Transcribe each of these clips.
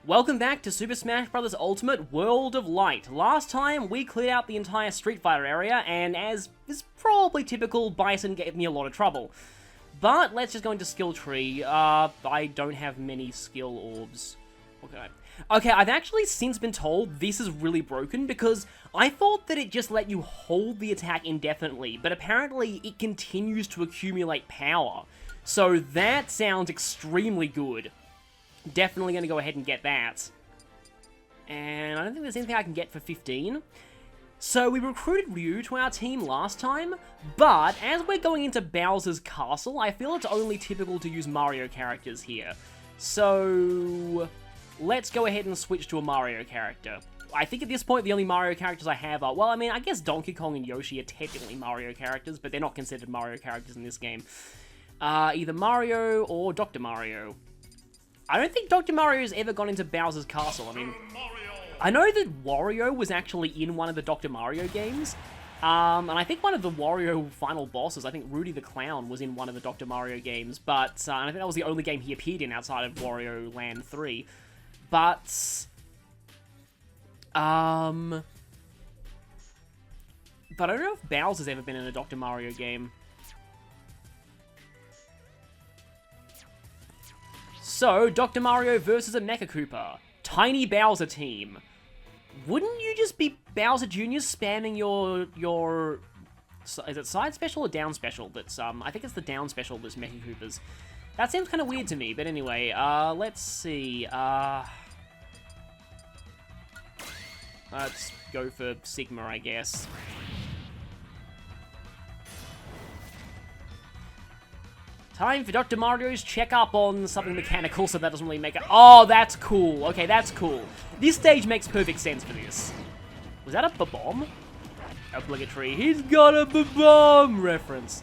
Welcome back to Super Smash Bros. Ultimate World of Light. Last time, we cleared out the entire Street Fighter area, and as is probably typical, Bison gave me a lot of trouble. But let's just go into skill tree. I don't have many skill orbs. Okay, I've actually since been told this is really broken because I thought that it just let you hold the attack indefinitely, but apparently it continues to accumulate power. So that sounds extremely good. Definitely going to go ahead and get that. And I don't think there's anything I can get for 15. So we recruited Ryu to our team last time, but as we're going into Bowser's castle, I feel it's only typical to use Mario characters here. So let's go ahead and switch to a Mario character. I think at this point the only Mario characters I have are, well, I mean, I guess Donkey Kong and Yoshi are technically Mario characters, but they're not considered Mario characters in this game. Either Mario or Dr. Mario. I don't think Dr. Mario's ever gone into Bowser's castle. I mean, I know that Wario was actually in one of the Dr. Mario games, and I think one of the Wario final bosses, I think Rudy the Clown, was in one of the Dr. Mario games, but I think that was the only game he appeared in outside of Wario Land 3. But I don't know if Bowser's ever been in a Dr. Mario game. So, Dr. Mario versus a Mecha Koopa. Tiny Bowser team. Wouldn't you just be Bowser Jr. spamming your... Is it side special or down special? That's, I think it's the down special that's Mecha Koopas. That seems kind of weird to me, but anyway, let's see, let's go for Sigma, I guess. Time for Dr. Mario's check-up on something mechanical, so that doesn't really make it... Oh, that's cool. Okay, that's cool. This stage makes perfect sense for this. Was that a ba-bomb? Obligatory. He's got a ba-bomb reference.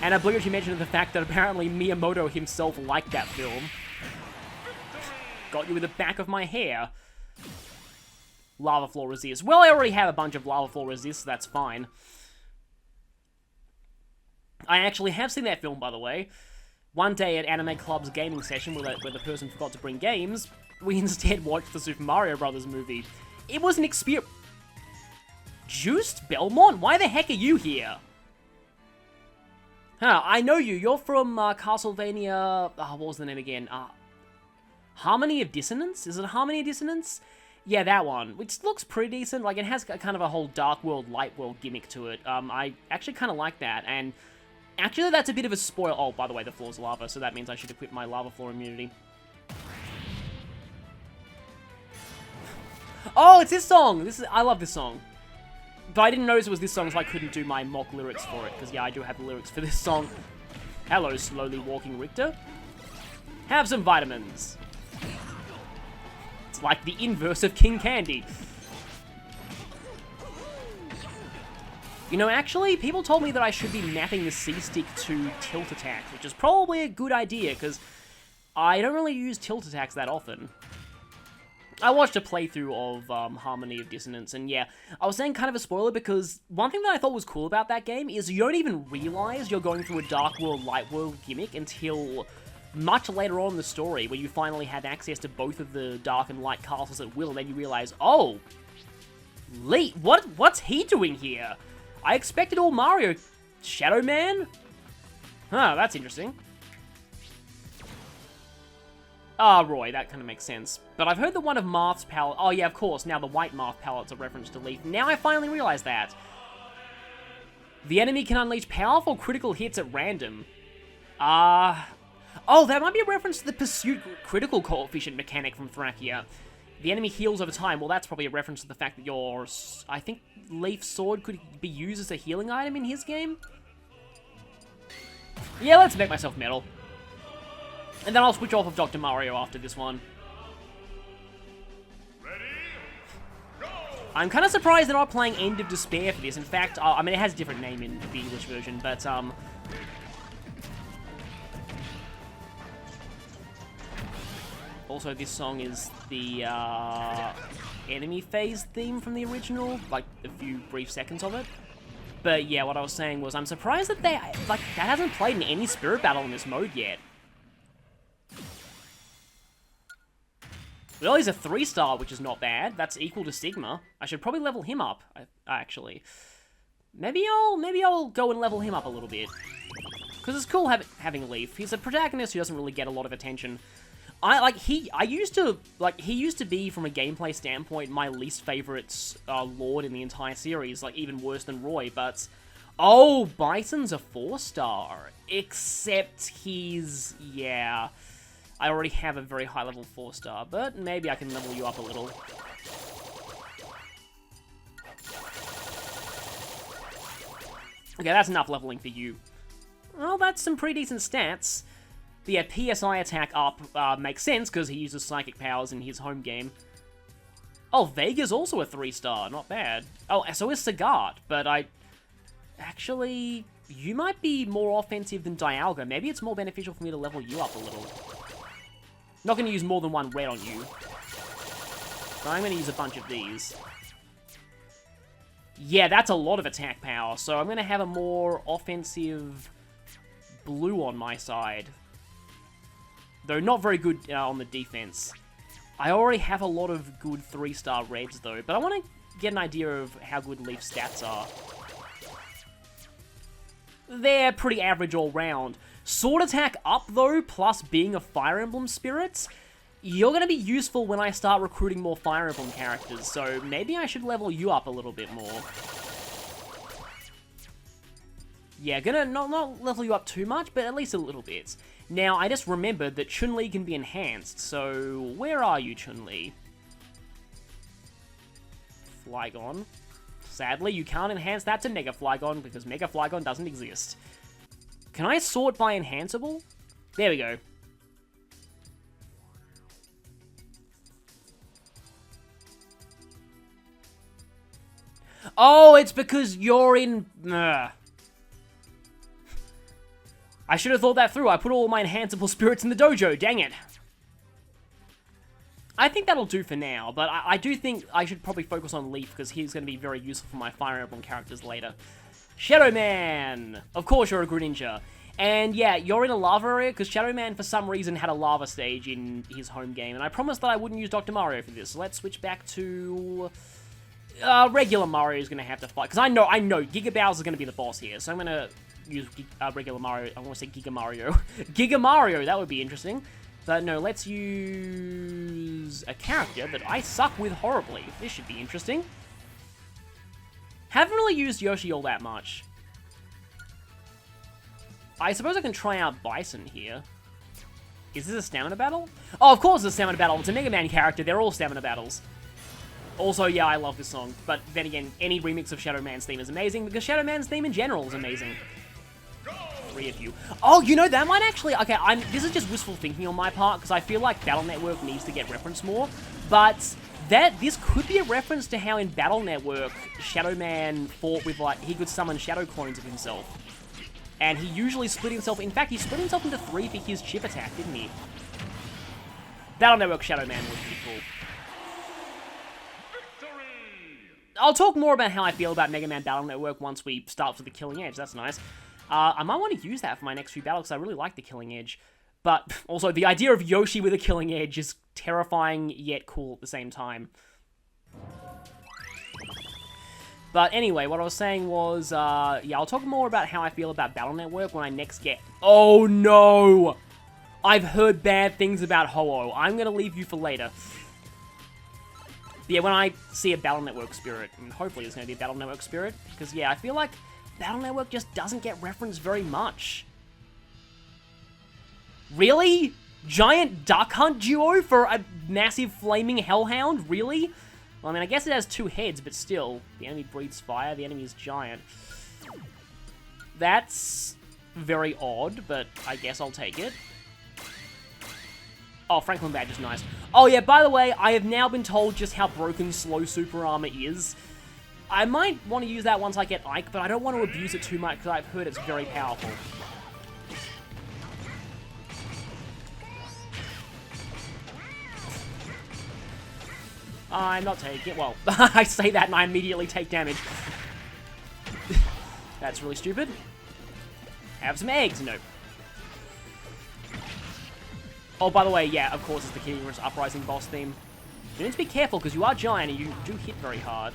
And obligatory mention of the fact that apparently Miyamoto himself liked that film. Got you with the back of my hair. Lava floor resist. Well, I already have a bunch of lava floor resist, so that's fine. I actually have seen that film, by the way. One day at Anime Club's gaming session, where the person forgot to bring games, we instead watched the Super Mario Bros. Movie. It was an experience... Juiced Belmont? Why the heck are you here? Huh, I know you. You're from Castlevania... what was the name again? Harmony of Dissonance? Is it Harmony of Dissonance? Yeah, that one. Which looks pretty decent. Like, it has kind of a whole Dark World, Light World gimmick to it. I actually kind of like that, and... Actually, that's a bit of a spoil. Oh, by the way, the floor's lava, so that means I should equip my lava floor immunity. Oh, it's this song! I love this song. But I didn't notice it was this song, so I couldn't do my mock lyrics for it, because yeah, I do have the lyrics for this song. Hello, slowly walking Richter. Have some vitamins. It's like the inverse of King Candy. You know, actually, people told me that I should be mapping the C-stick to tilt attacks, which is probably a good idea, because I don't really use tilt attacks that often. I watched a playthrough of Harmony of Dissonance, and yeah, I was saying kind of a spoiler, because one thing that I thought was cool about that game is you don't even realize you're going through a Dark World, Light World gimmick until much later on in the story, where you finally have access to both of the Dark and Light castles at will, and then you realize, oh, Lee, what's he doing here? I expected all Mario... Shadow Man? Huh, that's interesting. Ah, Roy, that kind of makes sense. But I've heard that one of Marth's palette... Oh, yeah, of course, now the white Marth palette's a reference to Leaf. Now I finally realize that. The enemy can unleash powerful critical hits at random. Oh, that might be a reference to the Pursuit critical coefficient mechanic from Thrakia. The enemy heals over time. Well, that's probably a reference to the fact that your... I think Leaf Sword could be used as a healing item in his game? Yeah, let's make myself metal. And then I'll switch off of Dr. Mario after this one. Ready? Go! I'm kind of surprised they're not playing End of Despair for this. In fact, I mean, it has a different name in the English version, but, also, this song is the, enemy phase theme from the original, like, a few brief seconds of it. But, yeah, what I was saying was, I'm surprised that that hasn't played in any Spirit Battle in this mode yet. Well, he's a 3-star, which is not bad. That's equal to Sigma. I should probably level him up, actually. Maybe I'll go and level him up a little bit. Because it's cool having Leaf. He's a protagonist who doesn't really get a lot of attention. He used to be, from a gameplay standpoint, my least favorite Lord in the entire series, like, even worse than Roy, but... Oh, Bison's a 4-star. Except he's... yeah... I already have a very high level 4-star, but maybe I can level you up a little. Okay, that's enough leveling for you. Well, that's some pretty decent stats. But yeah, PSI attack up makes sense, because he uses psychic powers in his home game. Oh, Vega's also a 3-star, not bad. Oh, so is Sagat, but actually, you might be more offensive than Dialga. Maybe it's more beneficial for me to level you up a little. Not going to use more than one red on you. So I'm going to use a bunch of these. Yeah, that's a lot of attack power. So I'm going to have a more offensive blue on my side. Though not very good on the defense. I already have a lot of good 3-star reds though. But I want to get an idea of how good Leaf's stats are. They're pretty average all round. Sword attack up, though, plus being a Fire Emblem spirit, you're going to be useful when I start recruiting more Fire Emblem characters, so maybe I should level you up a little bit more. Yeah, gonna not level you up too much, but at least a little bit. Now, I just remembered that Chun-Li can be enhanced, so where are you, Chun-Li? Flygon. Sadly, you can't enhance that to Mega Flygon, because Mega Flygon doesn't exist. Can I sort by enhanceable? There we go. Oh, it's because you're in... I should have thought that through. I put all my enhanceable spirits in the dojo. Dang it. I think that'll do for now, but I do think I should probably focus on Leaf, because he's going to be very useful for my Fire Emblem characters later. Shadow Man! Of course you're a Greninja. And yeah, you're in a lava area, because Shadow Man for some reason had a lava stage in his home game, and I promised that I wouldn't use Dr. Mario for this, so let's switch back to... regular Mario's going to have to fight, because I know Giga Bowser is going to be the boss here, so I'm going to use regular Mario. I want to say Giga Mario. Giga Mario, that would be interesting. But no, let's use a character that I suck with horribly. This should be interesting. Haven't really used Yoshi all that much. I suppose I can try out Bison here. Is this a stamina battle? Oh, of course it's a stamina battle. It's a Mega Man character. They're all stamina battles. Also, yeah, I love this song. But then again, any remix of Shadow Man's theme is amazing, because Shadow Man's theme in general is amazing. 3 of you. Oh, you know, that might actually... Okay, this is just wistful thinking on my part, because I feel like Battle Network needs to get referenced more. But this could be a reference to how in Battle Network, Shadow Man fought with, like, he could summon shadow clones of himself. And he usually split himself... In fact, he split himself into 3 for his chip attack, didn't he? Battle Network Shadow Man was pretty cool. I'll talk more about how I feel about Mega Man Battle Network once we start with the Killing Edge. That's nice. I might want to use that for my next few battles, because I really like the Killing Edge. But also, the idea of Yoshi with a Killing Edge is terrifying yet cool at the same time. But anyway, what I was saying was, yeah, I'll talk more about how I feel about Battle Network when I next get... Oh no! I've heard bad things about Ho-Oh. I'm going to leave you for later. But yeah, when I see a Battle Network spirit, and hopefully there's going to be a Battle Network spirit, because yeah, I feel like Battle Network just doesn't get referenced very much. Really? Giant Duck Hunt duo for a massive flaming hellhound? Really? Well, I mean, I guess it has 2 heads, but still. The enemy breathes fire, the enemy is giant. That's very odd, but I guess I'll take it. Oh, Franklin Badge is nice. Oh yeah, by the way, I have now been told just how broken slow super armor is. I might want to use that once I get Ike, but I don't want to abuse it too much because I've heard it's very powerful. I'm not taking it. Well, I say that and I immediately take damage. That's really stupid. Have some eggs. Nope. Oh, by the way, yeah, of course, it's the Kid Icarus Uprising boss theme. You need to be careful, because you are giant and you do hit very hard.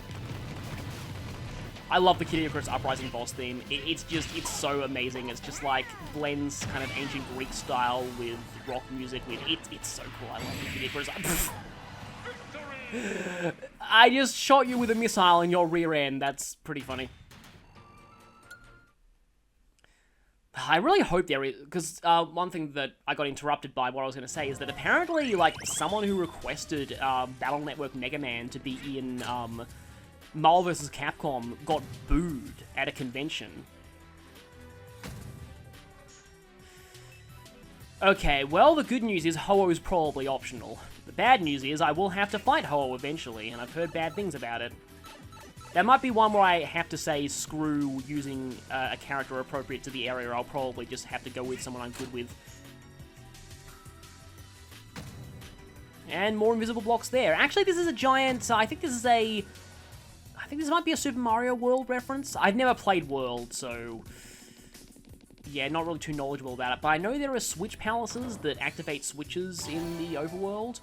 I love the Kid Icarus Uprising boss theme. It's so amazing. It's just like blends kind of ancient Greek style with rock music. It's so cool. I love the Kid Icarus. I just shot you with a missile in your rear end. That's pretty funny. I really hope there is, because one thing that I got interrupted by what I was going to say is that apparently, like, someone who requested Battle Network Mega Man to be in Marvel vs. Capcom got booed at a convention. Okay, well, the good news is Ho-Oh is probably optional. The bad news is I will have to fight Ho-Oh eventually, and I've heard bad things about it. That might be one where I have to say screw using a character appropriate to the area. I'll probably just have to go with someone I'm good with. And more invisible blocks there. Actually, this is a giant... I think this might be a Super Mario World reference. I've never played World, so... yeah, not really too knowledgeable about it. But I know there are switch palaces that activate switches in the overworld.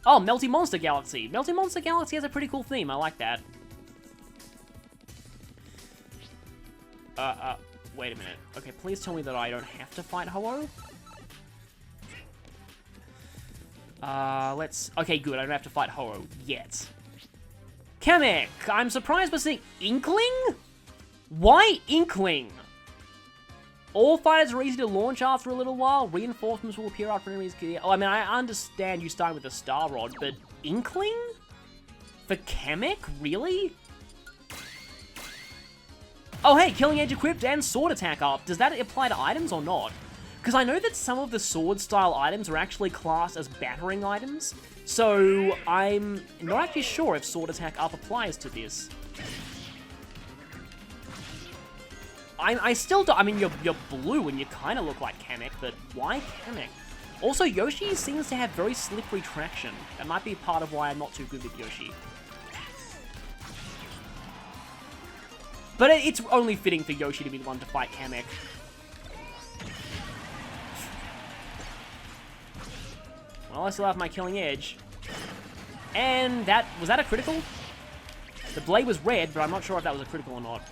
Oh, Melty Monster Galaxy. Melty Monster Galaxy has a pretty cool theme. I like that. Wait a minute. Okay, please tell me that I don't have to fight Ho-Oh. Okay, good. I don't have to fight Ho-Oh yet. Kamek! I'm surprised by seeing Inkling? Why Inkling? All fighters are easy to launch after a little while. Reinforcements will appear after enemies get... oh, I mean, I understand you starting with a Star Rod, but Inkling? For Kamek? Really? Oh, hey, Killing Edge equipped and Sword Attack up. Does that apply to items or not? Because I know that some of the sword-style items are actually classed as battering items, so I'm not actually sure if Sword Attack up applies to this. I still do. I mean, you're blue and you kind of look like Kamek, but why Kamek? Also, Yoshi seems to have very slippery traction. That might be part of why I'm not too good with Yoshi. But it's only fitting for Yoshi to be the one to fight Kamek. Well, I still have my Killing Edge. And that... was that a critical? The blade was red, but I'm not sure if that was a critical or not.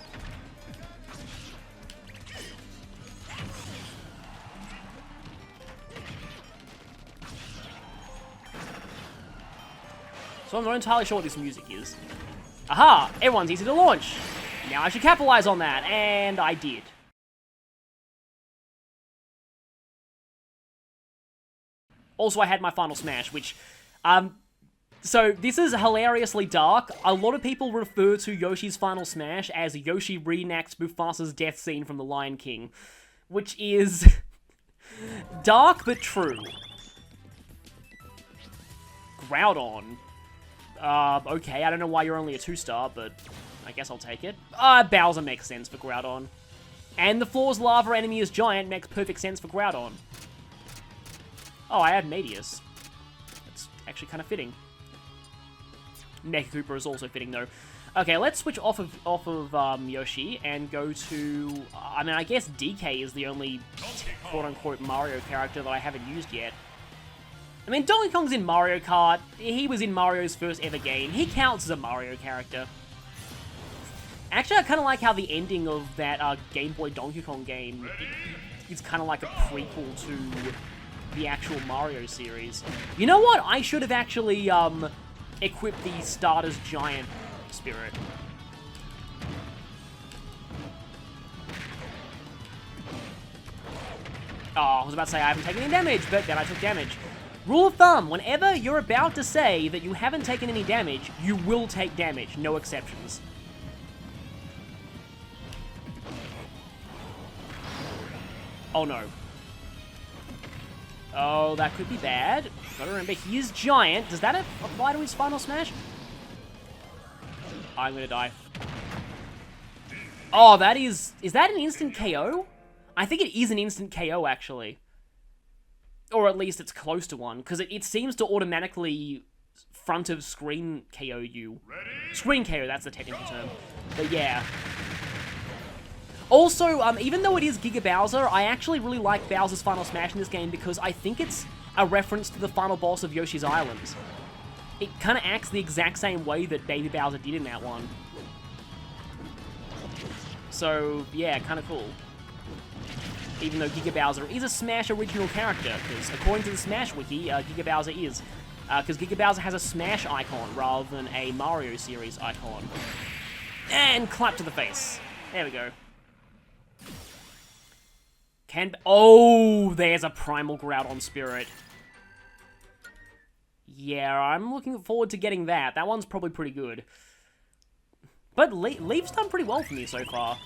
So I'm not entirely sure what this music is. Aha! Everyone's easy to launch! Now I should capitalize on that, and I did. Also, I had my final smash, which, so this is hilariously dark. A lot of people refer to Yoshi's final smash as Yoshi reenacts Mufasa's death scene from The Lion King, which is dark but true. Groudon. Okay, I don't know why you're only a 2-star, but I guess I'll take it. Bowser makes sense for Groudon. And the floor's lava enemy is giant makes perfect sense for Groudon. Oh, I have Medius. That's actually kind of fitting. Mecha Koopa is also fitting, though. Okay, let's switch off of Yoshi and go to... I mean, I guess DK is the only quote-unquote Mario character that I haven't used yet. I mean, Donkey Kong's in Mario Kart. He was in Mario's first ever game. He counts as a Mario character. Actually, I kind of like how the ending of that Game Boy Donkey Kong game, it's kind of like a prequel to the actual Mario series. You know what? I should have actually equipped the starter's giant spirit. Oh, I was about to say I haven't taken any damage, but then I took damage. Rule of thumb, whenever you're about to say that you haven't taken any damage, you will take damage, no exceptions. Oh no. Oh, that could be bad. Gotta remember, he is giant. Does that apply to his final smash? I'm gonna die. Oh, that is that an instant KO? I think it is an instant KO, actually. Or at least it's close to one, because it seems to automatically front of screen KO you. Screen KO, that's the technical term. But yeah. Also, even though it is Giga Bowser, I actually really like Bowser's final smash in this game because I think it's a reference to the final boss of Yoshi's Island. It kind of acts the exact same way that Baby Bowser did in that one. So, yeah, kind of cool. Even though Giga Bowser is a Smash original character, because according to the Smash Wiki, Giga Bowser is. Because Giga Bowser has a Smash icon rather than a Mario series icon. And clap to the face. There we go. Oh, there's a Primal Groudon Spirit. Yeah, I'm looking forward to getting that. That one's probably pretty good. But Leaf's done pretty well for me so far.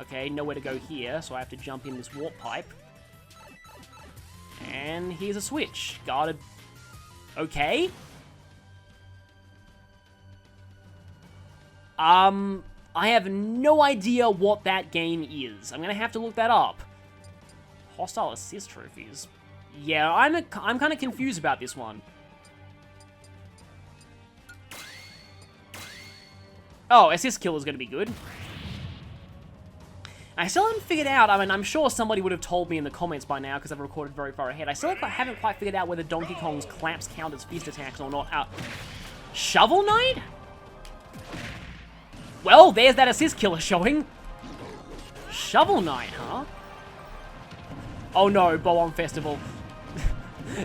Okay, nowhere to go here, so I have to jump in this warp pipe. And here's a switch. Guarded. Okay. I have no idea what that game is. I'm gonna have to look that up. Hostile assist trophies. Yeah, I'm kind of confused about this one. Oh, assist kill is going to be good. I still haven't figured out, I mean, I'm sure somebody would have told me in the comments by now because I've recorded very far ahead. I still haven't quite figured out whether Donkey Kong's claps count as fist attacks or not. Shovel Knight? Well, there's that assist killer showing. Shovel Knight, huh? Oh no, Bob-omb Festival.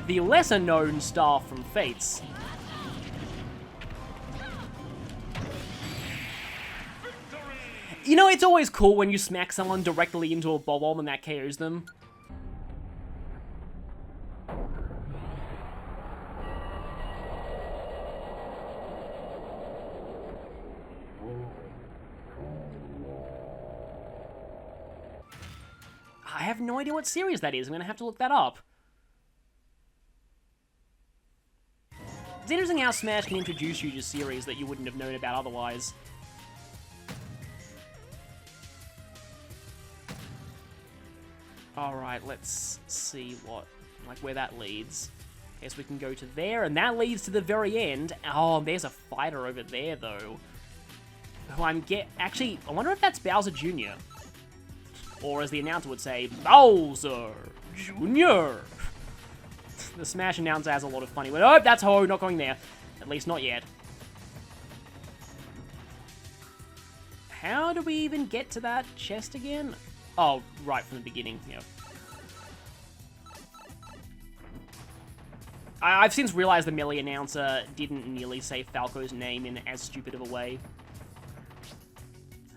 The lesser-known star from Fates. You know, it's always cool when you smack someone directly into a Bob-omb and that KOs them. I have no idea what series that is. I'm gonna have to look that up. It's interesting how Smash can introduce you to series that you wouldn't have known about otherwise. Alright, let's see where that leads. Guess we can go to there, and that leads to the very end. Oh, there's a fighter over there, though. Who actually, I wonder if that's Bowser Jr. Or as the announcer would say, Bowser Jr. The Smash announcer has a lot of funny words. Oh, that's Ho, not going there. At least not yet. How do we even get to that chest again? Oh, right from the beginning, yeah. I've since realized the Melee announcer didn't nearly say Falco's name in as stupid of a way.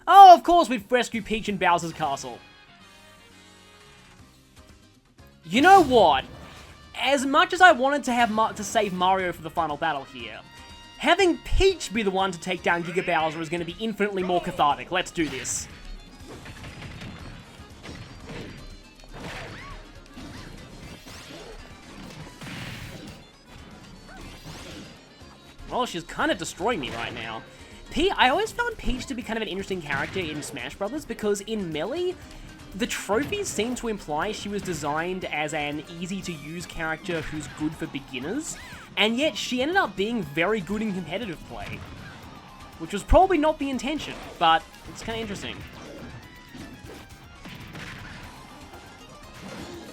Oh, of course, we've rescued Peach in Bowser's castle. You know what? As much as I wanted to have to save Mario for the final battle here, having Peach be the one to take down Giga Bowser is going to be infinitely more cathartic. Let's do this. Well, she's kind of destroying me right now. I always found Peach to be kind of an interesting character in Smash Brothers because in Melee, the trophies seem to imply she was designed as an easy-to-use character who's good for beginners, and yet she ended up being very good in competitive play. Which was probably not the intention, but it's kind of interesting.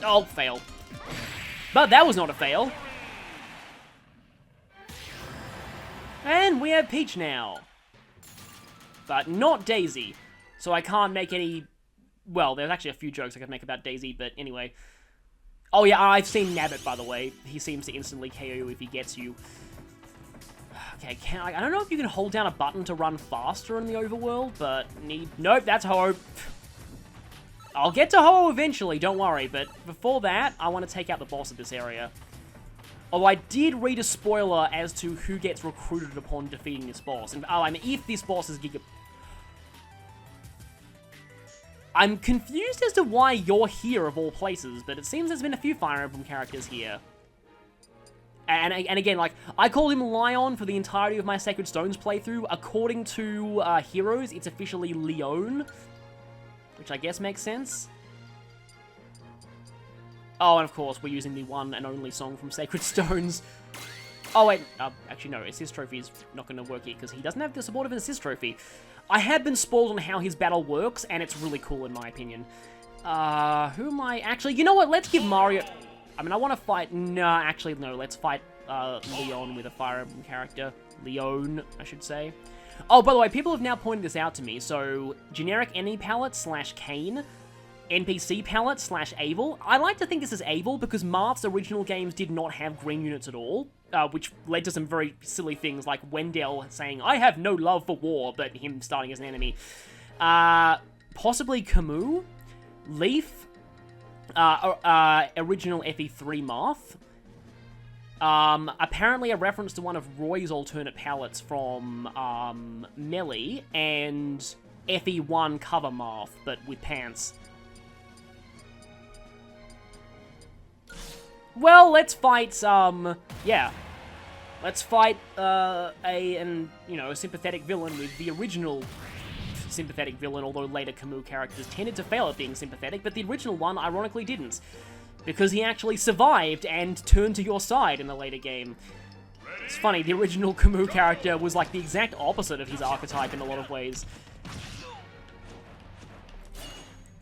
Oh, fail. But that was not a fail. And we have Peach now. But not Daisy. So I can't make any... Well, there's actually a few jokes I could make about Daisy, but anyway. Oh yeah, I've seen Nabbit, by the way. He seems to instantly KO you if he gets you. Okay, I don't know if you can hold down a button to run faster in the overworld, but... Nope, that's Ho. I'll get to Ho eventually, don't worry, but before that, I want to take out the boss of this area. Although I did read a spoiler as to who gets recruited upon defeating this boss. And I mean, if this boss is Giga... I'm confused as to why you're here of all places, but it seems there's been a few Fire Emblem characters here. And again, like, I called him Lion for the entirety of my Sacred Stones playthrough. According to Heroes, it's officially Leon, which I guess makes sense. Oh, and of course, we're using the one and only song from Sacred Stones. Oh, wait. Actually, no. Assist Trophy is not going to work here because he doesn't have the support of an Assist Trophy. I have been spoiled on how his battle works, and it's really cool in my opinion. Who am I? Actually, you know what? Let's give Mario... I mean, I want to fight... Nah, actually, no. Let's fight Leon with a Fire Emblem character. Leon, I should say. Oh, by the way, people have now pointed this out to me. So, generic enemy palette / Kane, NPC palette / Abel. I like to think this is Abel because Marth's original games did not have green units at all, which led to some very silly things like Wendell saying, "I have no love for war," but him starting as an enemy. Possibly Camus, Leaf, original FE3 Marth. Apparently a reference to one of Roy's alternate palettes from Melee, and FE1 cover Marth, but with pants. Well, let's fight, yeah. Let's fight, a sympathetic villain with the original sympathetic villain, although later Camus characters tended to fail at being sympathetic, but the original one, ironically, didn't. Because he actually survived and turned to your side in the later game. It's funny, the original Camus character was like the exact opposite of his archetype in a lot of ways.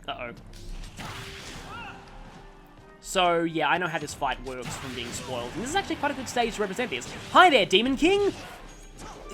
Uh-oh. So, yeah, I know how this fight works from being spoiled. And this is actually quite a good stage to represent this. Hi there, Demon King!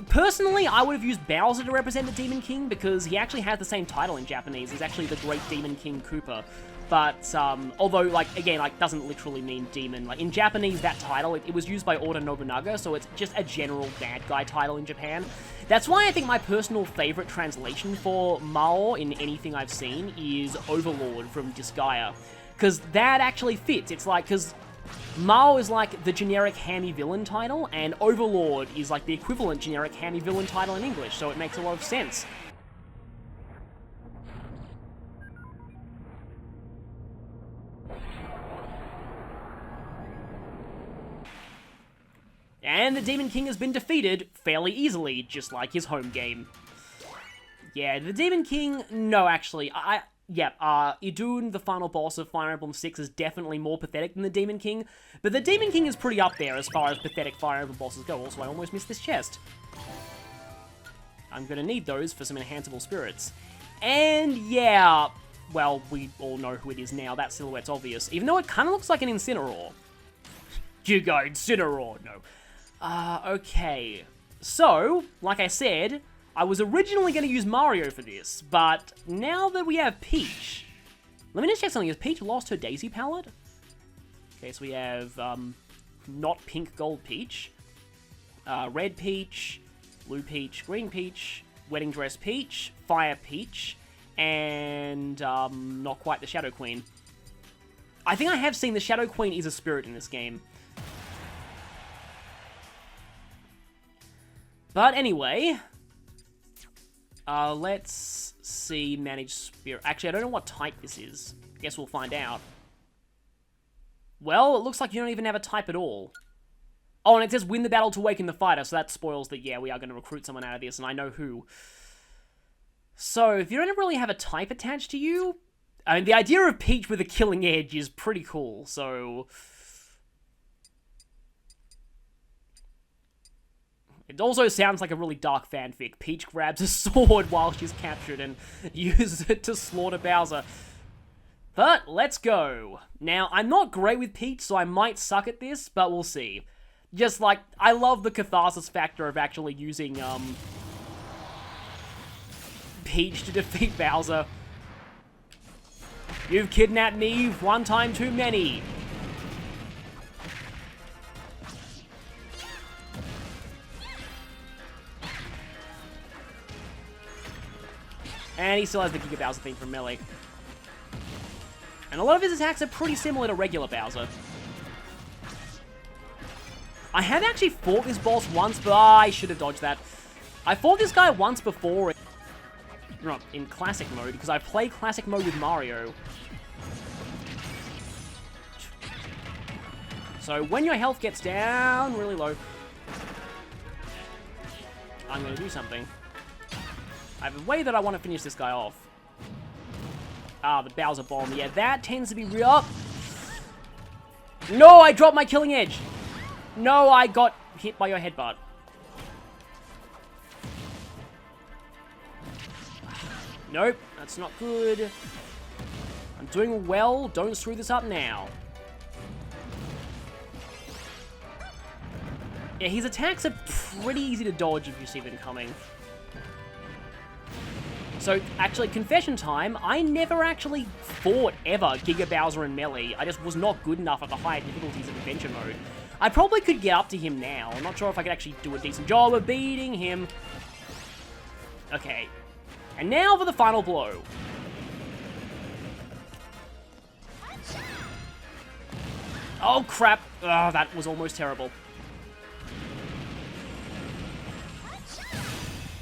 Personally, I would have used Bowser to represent the Demon King because he actually has the same title in Japanese. He's actually the Great Demon King Koopa. But, although, like, again, like, doesn't literally mean demon. Like, in Japanese, that title, it was used by Oda Nobunaga, so it's just a general bad guy title in Japan. That's why I think my personal favorite translation for Mao in anything I've seen is Overlord from Disgaea. Because that actually fits. It's like, because Mao is like the generic hammy villain title, and Overlord is like the equivalent generic hammy villain title in English, so it makes a lot of sense. And the Demon King has been defeated fairly easily, just like his home game. Yeah, the Demon King, no, actually, Idun, the final boss of Fire Emblem 6, is definitely more pathetic than the Demon King, but the Demon King is pretty up there as far as pathetic Fire Emblem bosses go. Also, I almost missed this chest. I'm gonna need those for some enhanceable spirits. And yeah, well, we all know who it is now. That silhouette's obvious, even though it kind of looks like an Incineroar. Giga Incineroar, no. Okay. So, like I said, I was originally going to use Mario for this, but now that we have Peach... Let me just check something. Has Peach lost her Daisy palette? Okay, so we have, not pink gold Peach. Red Peach, blue Peach, green Peach, wedding dress Peach, fire Peach, and, not quite the Shadow Queen. I think I have seen the Shadow Queen is a spirit in this game. But anyway, let's see, manage spirit. Actually, I don't know what type this is. Guess we'll find out. Well, it looks like you don't even have a type at all. Oh, and it says win the battle to awaken the fighter, so that spoils that, yeah, we are going to recruit someone out of this, and I know who. So, if you don't really have a type attached to you, I mean, the idea of Peach with a killing edge is pretty cool, so... It also sounds like a really dark fanfic. Peach grabs a sword while she's captured and uses it to slaughter Bowser. But, let's go. Now, I'm not great with Peach, so I might suck at this, but we'll see. Just like, I love the catharsis factor of actually using, Peach to defeat Bowser. You've kidnapped me one time too many. And he still has the Giga Bowser thing from Melee. And a lot of his attacks are pretty similar to regular Bowser. I have actually fought this boss once, but I should have dodged that. I fought this guy once before in Classic mode, because I play Classic mode with Mario. So when your health gets down really low, I'm going to do something. I have a way that I want to finish this guy off. Ah, the Bowser Bomb. Yeah, that tends to be real. No, I dropped my killing edge. No, I got hit by your headbutt. Nope, that's not good. I'm doing well. Don't screw this up now. Yeah, his attacks are pretty easy to dodge if you see them coming. So, actually, confession time, I never actually fought ever Giga Bowser in Melee. I just was not good enough at the higher difficulties of Adventure Mode. I probably could get up to him now. I'm not sure if I could actually do a decent job of beating him. Okay. And now for the final blow. Oh, crap. Oh, that was almost terrible.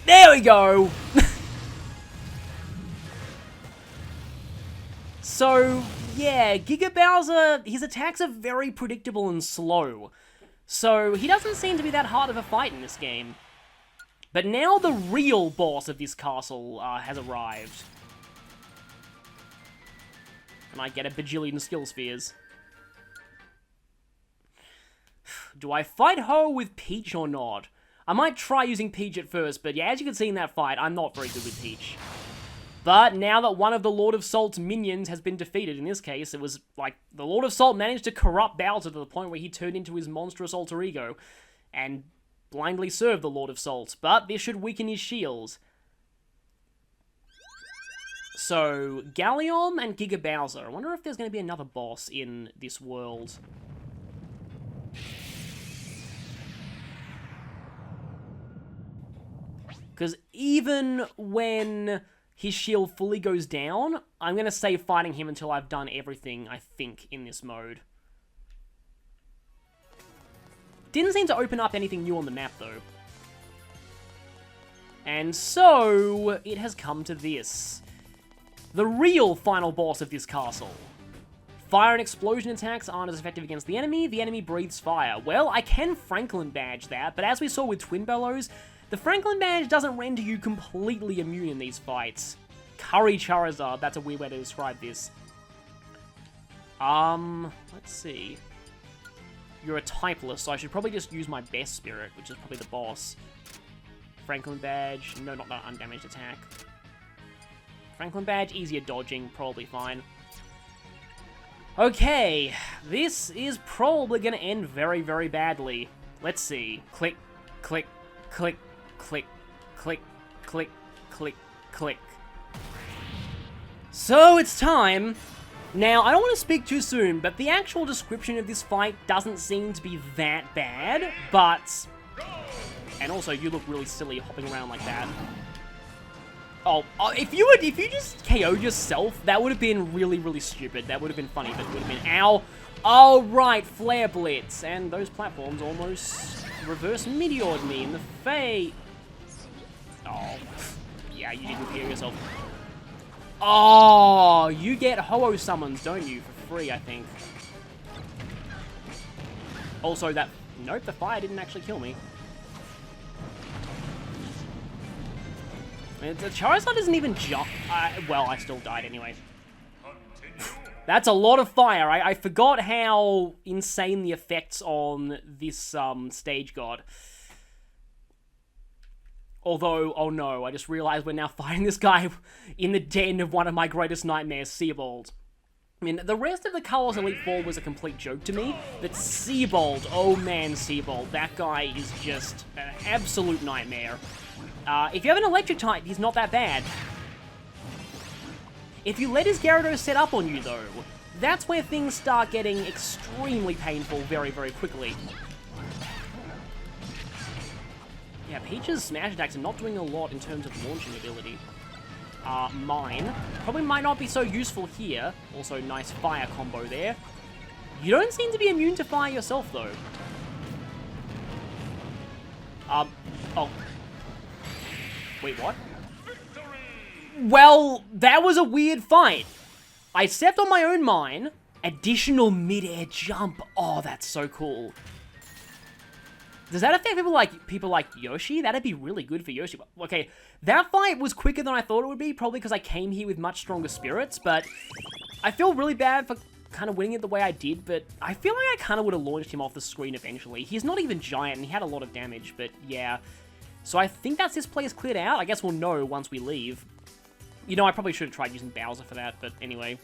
There we go! So, yeah, Giga Bowser, his attacks are very predictable and slow. So, he doesn't seem to be that hard of a fight in this game. But now the real boss of this castle has arrived. And I get a bajillion skill spheres. Do I fight Ho with Peach or not? I might try using Peach at first, but yeah, as you can see in that fight, I'm not very good with Peach. But now that one of the Lord of Salt's minions has been defeated, in this case, it was like the Lord of Salt managed to corrupt Bowser to the point where he turned into his monstrous alter ego and blindly served the Lord of Salt. But this should weaken his shields. So, Gallium and Giga Bowser. I wonder if there's going to be another boss in this world. Because even when his shield fully goes down, I'm going to save fighting him until I've done everything, I think, in this mode. Didn't seem to open up anything new on the map, though. And so, it has come to this. The real final boss of this castle. Fire and explosion attacks aren't as effective against the enemy breathes fire. Well, I can Franklin badge that, but as we saw with Twin Bellows, the Franklin badge doesn't render you completely immune in these fights. Curry Charizard, that's a weird way to describe this. Let's see. You're a typeless, so I should probably just use my best spirit, which is probably the boss. Franklin badge, no, not that undamaged attack. Franklin badge, easier dodging, probably fine. Okay, this is probably going to end very, very badly. Let's see. Click, click, click, click, click, click, click, click. So it's time. Now, I don't want to speak too soon, but the actual description of this fight doesn't seem to be that bad, but... And also, you look really silly hopping around like that. Oh, if you just KO'd yourself, that would have been really, really stupid. That would have been funny, but it would have been, ow. Oh, right, Flare Blitz. And those platforms almost reverse meteored me in the face. Oh, yeah, you didn't KO yourself. Oh, you get Ho-Oh summons, don't you, for free, I think. Also, that... Nope, the fire didn't actually kill me. The Charizard isn't even jump. Well, I still died anyway. That's a lot of fire. I forgot how insane the effects on this stage got. Although, oh no, I just realized we're now fighting this guy in the den of one of my greatest nightmares, Seabold. I mean, the rest of the Carlos Elite Four was a complete joke to me, but Seabold, oh man, Seabold, that guy is just an absolute nightmare. If you have an electric type, he's not that bad. If you let his Gyarados set up on you, though, that's where things start getting extremely painful very, very quickly. Yeah, Peach's smash attacks are not doing a lot in terms of launching ability. Mine probably might not be so useful here. Also, nice fire combo there. You don't seem to be immune to fire yourself, though. Oh. Wait, what? Well, that was a weird fight. I stepped on my own mine. Additional mid-air jump. Oh, that's so cool. Does that affect people like Yoshi? That'd be really good for Yoshi. Okay, that fight was quicker than I thought it would be, probably because I came here with much stronger spirits, but I feel really bad for kind of winning it the way I did, but I feel like I kind of would have launched him off the screen eventually. He's not even giant, and he had a lot of damage, but yeah. So I think that's this place cleared out. I guess we'll know once we leave. You know, I probably should have tried using Bowser for that, but anyway.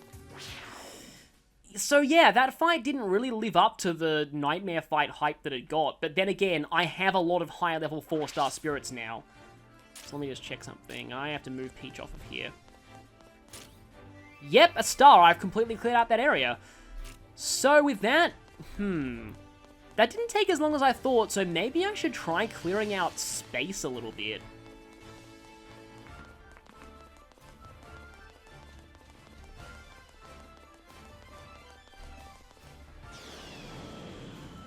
So yeah, that fight didn't really live up to the Nightmare fight hype that it got, but then again, I have a lot of higher level 4-star spirits now. So let me just check something. I have to move Peach off of here. Yep, a star. I've completely cleared out that area. So with that, that didn't take as long as I thought, so maybe I should try clearing out space a little bit.